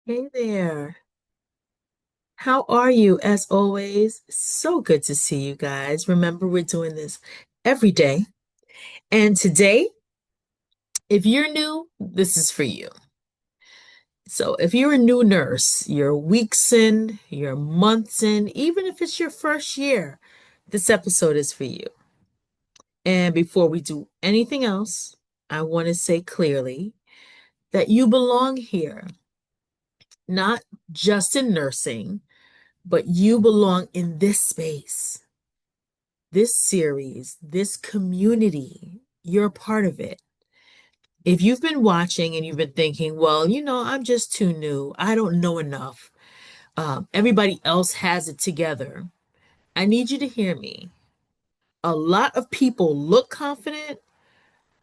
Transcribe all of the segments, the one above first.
Hey there. How are you? As always, so good to see you guys. Remember, we're doing this every day. And today, if you're new, this is for you. So, if you're a new nurse, you're weeks in, you're months in, even if it's your first year, this episode is for you. And before we do anything else, I want to say clearly that you belong here, not just in nursing, but you belong in this space. This series, this community, you're a part of it. If you've been watching and you've been thinking, well, I'm just too new, I don't know enough, everybody else has it together, I need you to hear me. A lot of people look confident,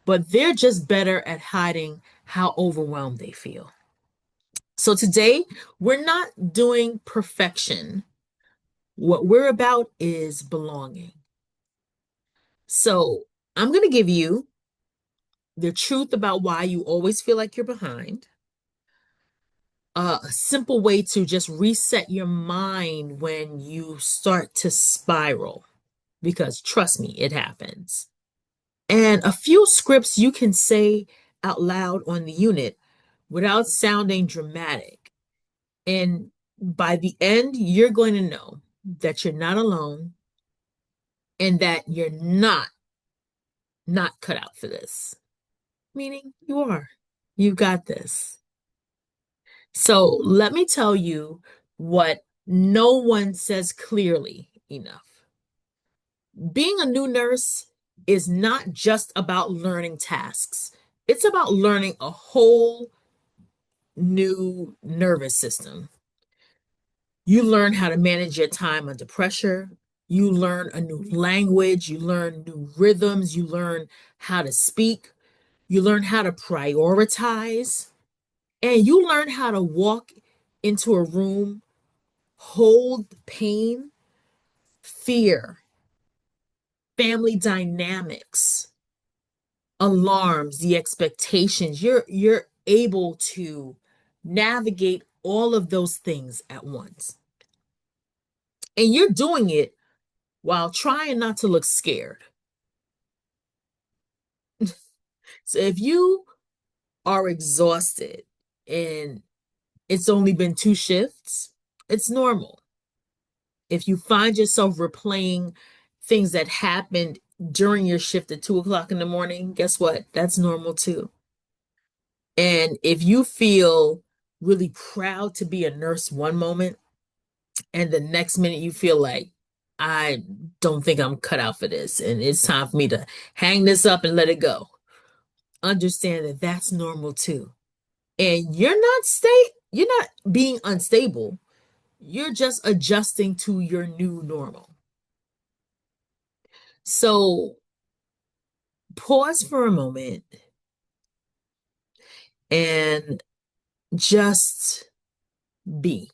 but they're just better at hiding how overwhelmed they feel. So today, we're not doing perfection. What we're about is belonging. So I'm going to give you the truth about why you always feel like you're behind, a simple way to just reset your mind when you start to spiral, because trust me, it happens. And a few scripts you can say out loud on the unit without sounding dramatic. And by the end, you're going to know that you're not alone and that you're not cut out for this. Meaning you are. You got this. So let me tell you what no one says clearly enough. Being a new nurse is not just about learning tasks, it's about learning a whole new nervous system. You learn how to manage your time under pressure. You learn a new language. You learn new rhythms. You learn how to speak. You learn how to prioritize. And you learn how to walk into a room, hold pain, fear, family dynamics, alarms, the expectations. You're able to navigate all of those things at once. And you're doing it while trying not to look scared. So if you are exhausted and it's only been two shifts, it's normal. If you find yourself replaying things that happened during your shift at 2 o'clock in the morning, guess what? That's normal too. And if you feel really proud to be a nurse one moment, and the next minute you feel like, I don't think I'm cut out for this, and it's time for me to hang this up and let it go, understand that that's normal too. And you're not being unstable. You're just adjusting to your new normal. So pause for a moment and just be.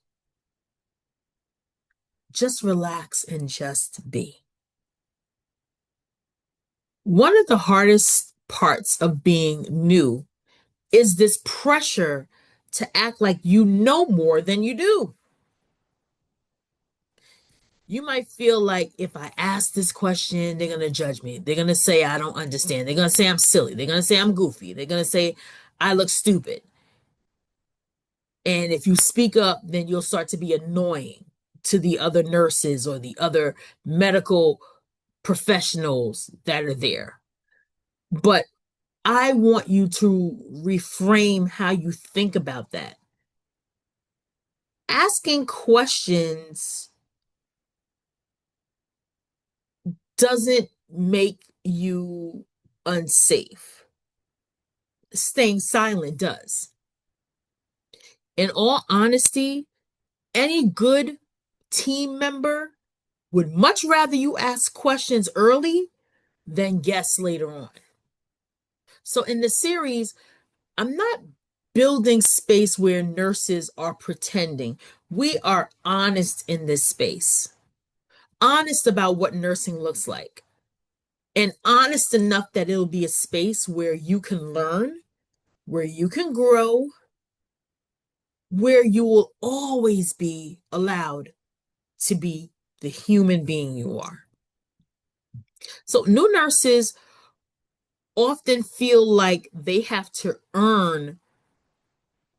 Just relax and just be. One of the hardest parts of being new is this pressure to act like you know more than you do. You might feel like if I ask this question, they're going to judge me. They're going to say I don't understand. They're going to say I'm silly. They're going to say I'm goofy. They're going to say I look stupid. And if you speak up, then you'll start to be annoying to the other nurses or the other medical professionals that are there. But I want you to reframe how you think about that. Asking questions doesn't make you unsafe. Staying silent does. In all honesty, any good team member would much rather you ask questions early than guess later on. So in the series, I'm not building space where nurses are pretending. We are honest in this space, honest about what nursing looks like, and honest enough that it'll be a space where you can learn, where you can grow, where you will always be allowed to be the human being you are. So, new nurses often feel like they have to earn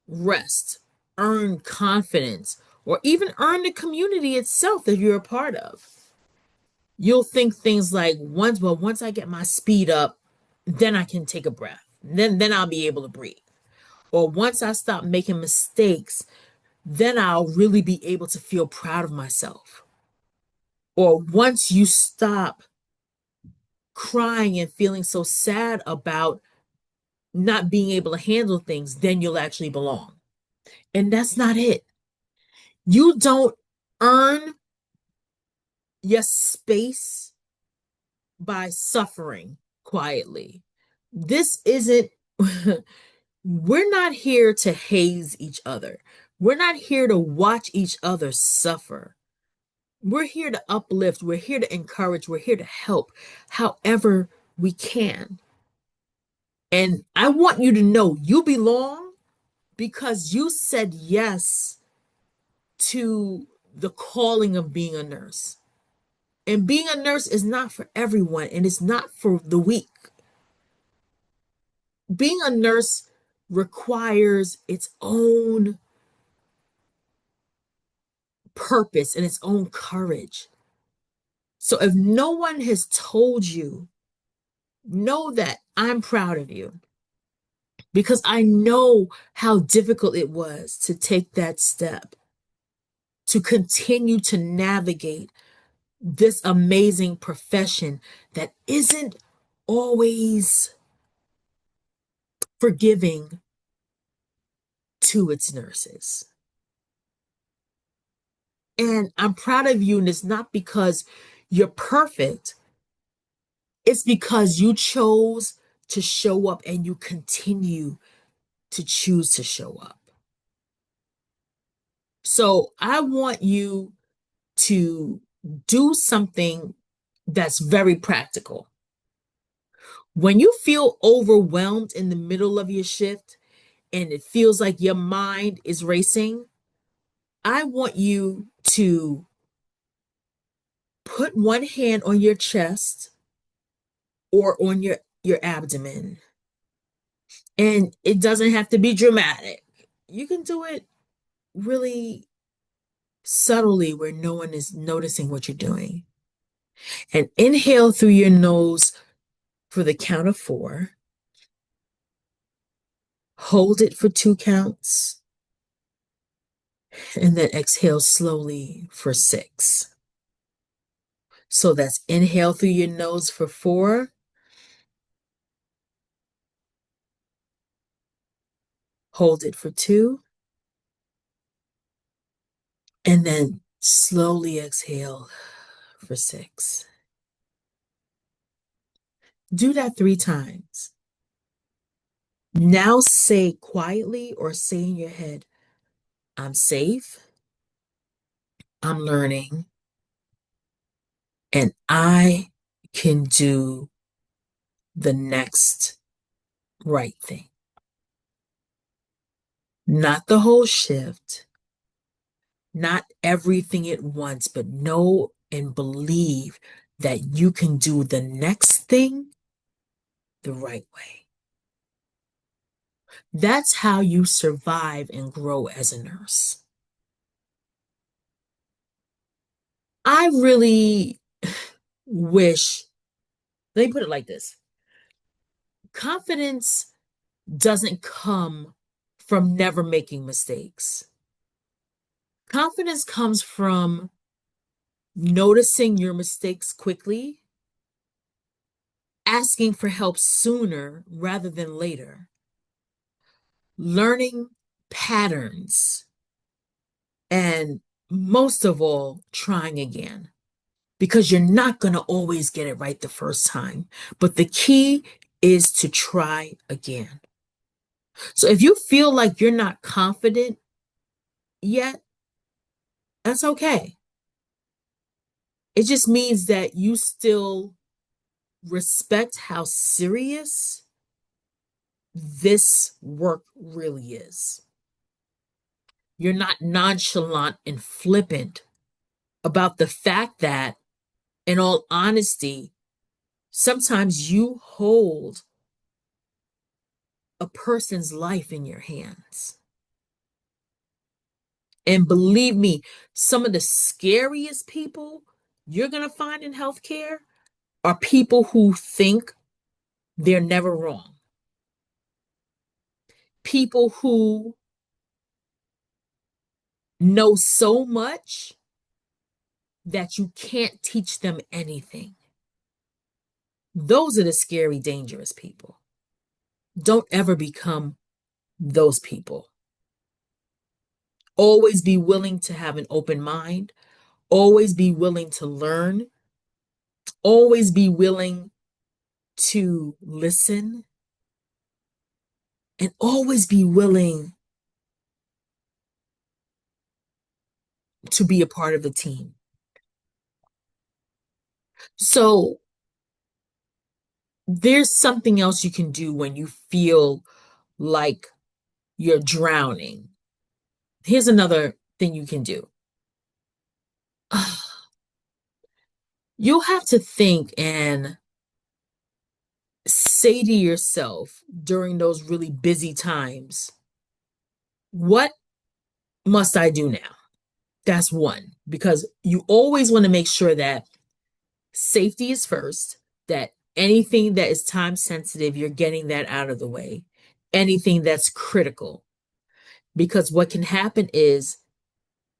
rest, earn confidence, or even earn the community itself that you're a part of. You'll think things like, once I get my speed up, then I can take a breath. Then I'll be able to breathe. Or once I stop making mistakes, then I'll really be able to feel proud of myself. Or once you stop crying and feeling so sad about not being able to handle things, then you'll actually belong. And that's not it. You don't earn your space by suffering quietly. This isn't, we're not here to haze each other. We're not here to watch each other suffer. We're here to uplift. We're here to encourage. We're here to help however we can. And I want you to know you belong because you said yes to the calling of being a nurse. And being a nurse is not for everyone, and it's not for the weak. Being a nurse requires its own purpose and its own courage. So if no one has told you, know that I'm proud of you because I know how difficult it was to take that step, to continue to navigate this amazing profession that isn't always forgiving to its nurses. And I'm proud of you, and it's not because you're perfect, it's because you chose to show up and you continue to choose to show up. So I want you to do something that's very practical. When you feel overwhelmed in the middle of your shift and it feels like your mind is racing, I want you to put one hand on your chest or on your abdomen. And it doesn't have to be dramatic. You can do it really subtly where no one is noticing what you're doing. And inhale through your nose for the count of 4. Hold it for 2 counts. And then exhale slowly for 6. So that's inhale through your nose for 4. Hold it for 2. And then slowly exhale for 6. Do that 3 times. Now say quietly or say in your head, I'm safe, I'm learning, and I can do the next right thing. Not the whole shift, not everything at once, but know and believe that you can do the next thing the right way. That's how you survive and grow as a nurse. I really wish, let me put it like this. Confidence doesn't come from never making mistakes. Confidence comes from noticing your mistakes quickly, asking for help sooner rather than later, learning patterns, and most of all, trying again. Because you're not going to always get it right the first time. But the key is to try again. So if you feel like you're not confident yet, that's okay. It just means that you still respect how serious this work really is. You're not nonchalant and flippant about the fact that, in all honesty, sometimes you hold a person's life in your hands. And believe me, some of the scariest people you're going to find in healthcare are people who think they're never wrong. People who know so much that you can't teach them anything. Those are the scary, dangerous people. Don't ever become those people. Always be willing to have an open mind. Always be willing to learn. Always be willing to listen. And always be willing to be a part of a team. So there's something else you can do when you feel like you're drowning. Here's another thing you can do. You'll have to think and say to yourself during those really busy times, what must I do now? That's one, because you always want to make sure that safety is first, that anything that is time sensitive, you're getting that out of the way. Anything that's critical. Because what can happen is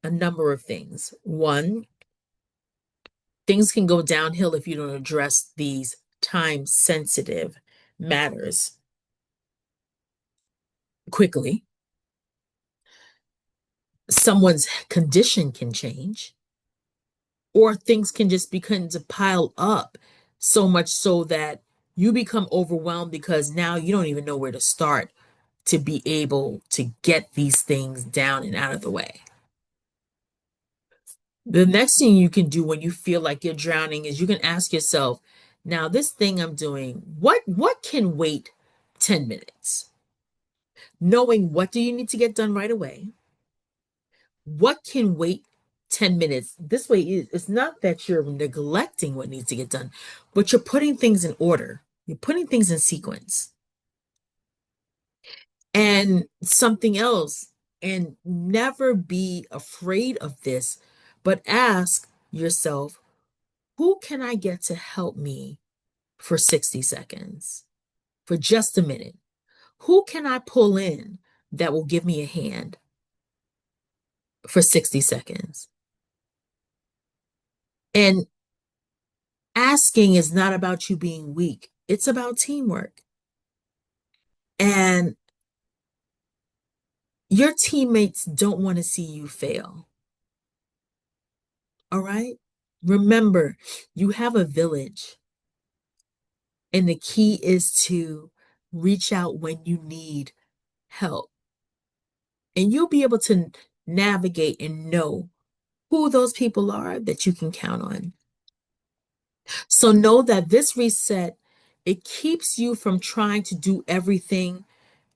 a number of things. One, things can go downhill if you don't address these time sensitive matters quickly. Someone's condition can change, or things can just begin to pile up so much so that you become overwhelmed because now you don't even know where to start to be able to get these things down and out of the way. The next thing you can do when you feel like you're drowning is you can ask yourself, now this thing I'm doing, what can wait 10 minutes? Knowing what do you need to get done right away? What can wait 10 minutes? This way it's not that you're neglecting what needs to get done, but you're putting things in order. You're putting things in sequence. And something else, and never be afraid of this, but ask yourself, who can I get to help me for 60 seconds, for just a minute? Who can I pull in that will give me a hand for 60 seconds? And asking is not about you being weak, it's about teamwork. And your teammates don't want to see you fail. All right? Remember, you have a village, and the key is to reach out when you need help. And you'll be able to navigate and know who those people are that you can count on. So know that this reset, it keeps you from trying to do everything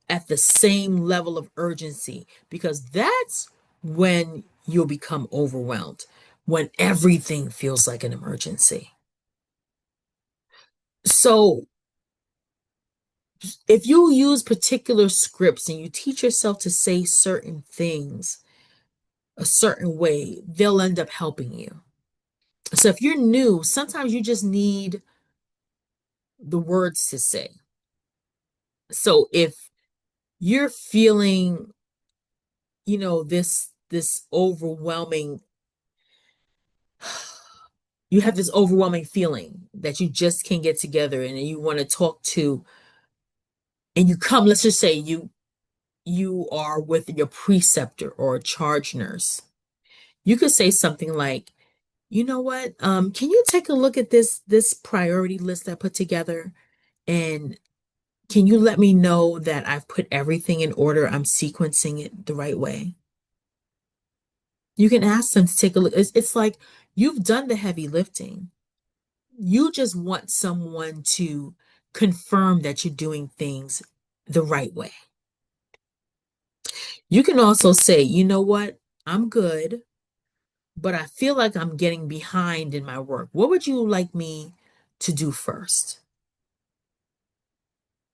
at the same level of urgency, because that's when you'll become overwhelmed, when everything feels like an emergency. So if you use particular scripts and you teach yourself to say certain things a certain way, they'll end up helping you. So if you're new, sometimes you just need the words to say. So if you're feeling, this overwhelming, you have this overwhelming feeling that you just can't get together and you want to talk to, and you come, let's just say you are with your preceptor or a charge nurse. You could say something like, you know what, can you take a look at this priority list I put together, and can you let me know that I've put everything in order, I'm sequencing it the right way? You can ask them to take a look. It's like you've done the heavy lifting. You just want someone to confirm that you're doing things the right way. You can also say, you know what? I'm good, but I feel like I'm getting behind in my work. What would you like me to do first?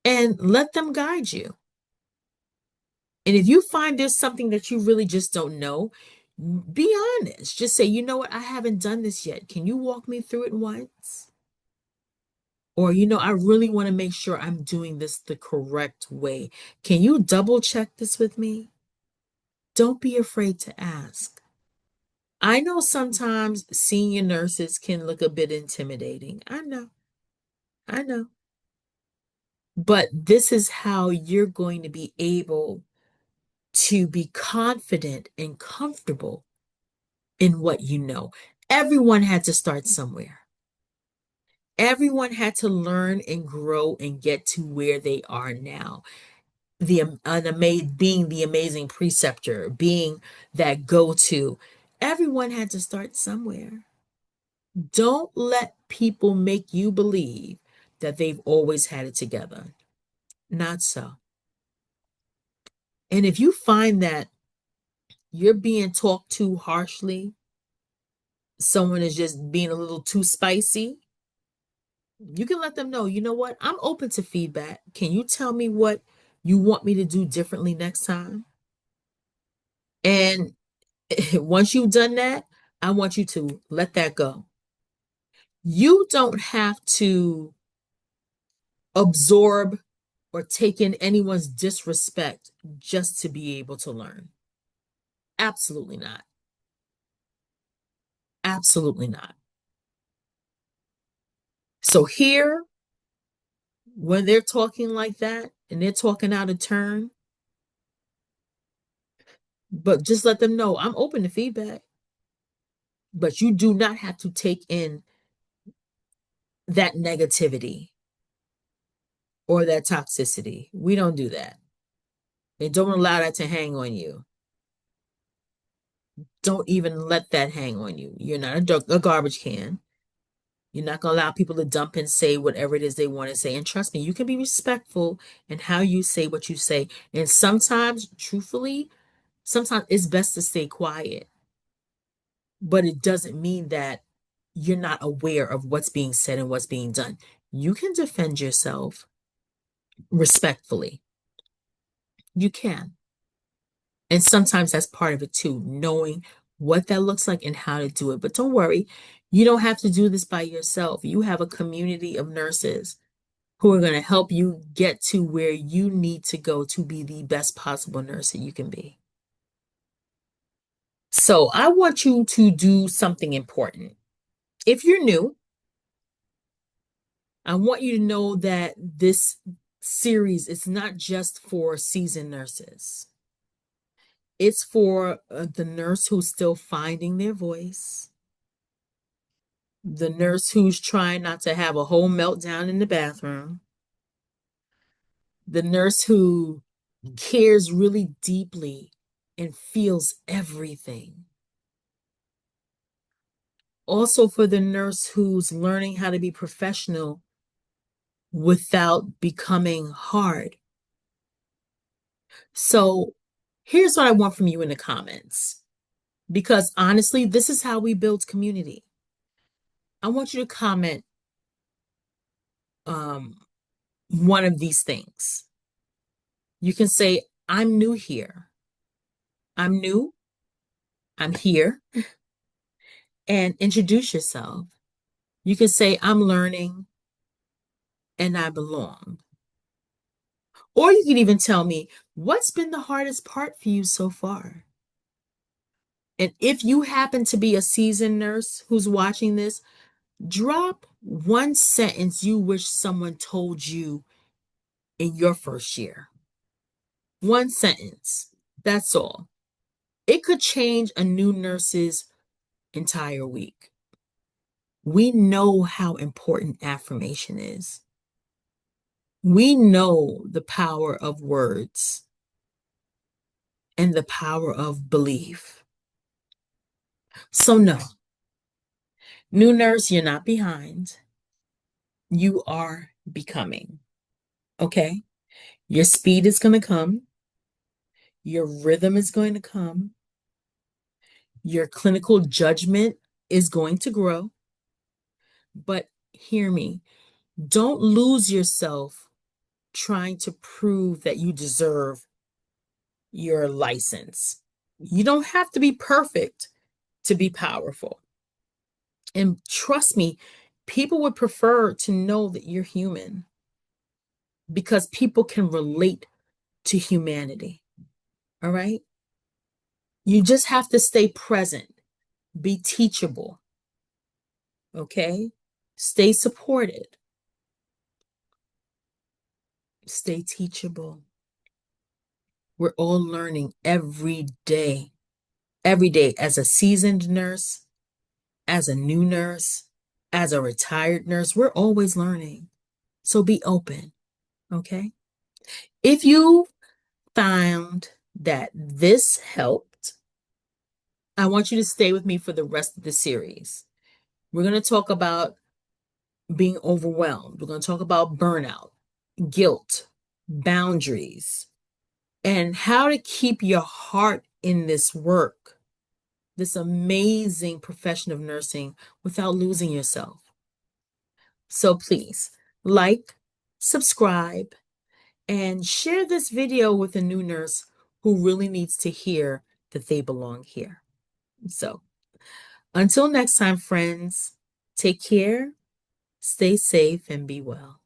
And let them guide you. And if you find there's something that you really just don't know, be honest. Just say, you know what? I haven't done this yet. Can you walk me through it once? Or, I really want to make sure I'm doing this the correct way. Can you double check this with me? Don't be afraid to ask. I know sometimes senior nurses can look a bit intimidating. I know. But this is how you're going to be able to be confident and comfortable in what you know. Everyone had to start somewhere. Everyone had to learn and grow and get to where they are now. Being the amazing preceptor, being that go-to. Everyone had to start somewhere. Don't let people make you believe that they've always had it together. Not so. And if you find that you're being talked to harshly, someone is just being a little too spicy, you can let them know, you know what? I'm open to feedback. Can you tell me what you want me to do differently next time? And once you've done that, I want you to let that go. You don't have to absorb or take in anyone's disrespect just to be able to learn. Absolutely not. Absolutely not. So here, when they're talking like that and they're talking out of turn, but just let them know I'm open to feedback, but you do not have to take in that negativity or that toxicity. We don't do that. And don't allow that to hang on you. Don't even let that hang on you. You're not a garbage can. You're not going to allow people to dump and say whatever it is they want to say. And trust me, you can be respectful in how you say what you say. And sometimes, truthfully, sometimes it's best to stay quiet. But it doesn't mean that you're not aware of what's being said and what's being done. You can defend yourself respectfully. You can. And sometimes that's part of it too, knowing what that looks like and how to do it. But don't worry, you don't have to do this by yourself. You have a community of nurses who are going to help you get to where you need to go to be the best possible nurse that you can be. So I want you to do something important. If you're new, I want you to know that this series is not just for seasoned nurses. It's for the nurse who's still finding their voice, the nurse who's trying not to have a whole meltdown in the bathroom, the nurse who cares really deeply and feels everything. Also, for the nurse who's learning how to be professional without becoming hard. So, here's what I want from you in the comments. Because honestly, this is how we build community. I want you to comment um, one of these things. You can say, I'm new here. I'm new. I'm here. And introduce yourself. You can say, I'm learning and I belong. Or you can even tell me, what's been the hardest part for you so far? And if you happen to be a seasoned nurse who's watching this, drop one sentence you wish someone told you in your first year. One sentence. That's all. It could change a new nurse's entire week. We know how important affirmation is. We know the power of words and the power of belief. So, no, new nurse, you're not behind. You are becoming. Okay? Your speed is going to come. Your rhythm is going to come. Your clinical judgment is going to grow. But hear me, don't lose yourself trying to prove that you deserve your license. You don't have to be perfect to be powerful. And trust me, people would prefer to know that you're human because people can relate to humanity. All right? You just have to stay present, be teachable, okay? Stay supported, stay teachable. We're all learning every day as a seasoned nurse, as a new nurse, as a retired nurse. We're always learning. So be open, okay? If you found that this helped, I want you to stay with me for the rest of the series. We're going to talk about being overwhelmed. We're going to talk about burnout, guilt, boundaries, and how to keep your heart in this work, this amazing profession of nursing without losing yourself. So please like, subscribe, and share this video with a new nurse who really needs to hear that they belong here. So until next time, friends, take care, stay safe, and be well.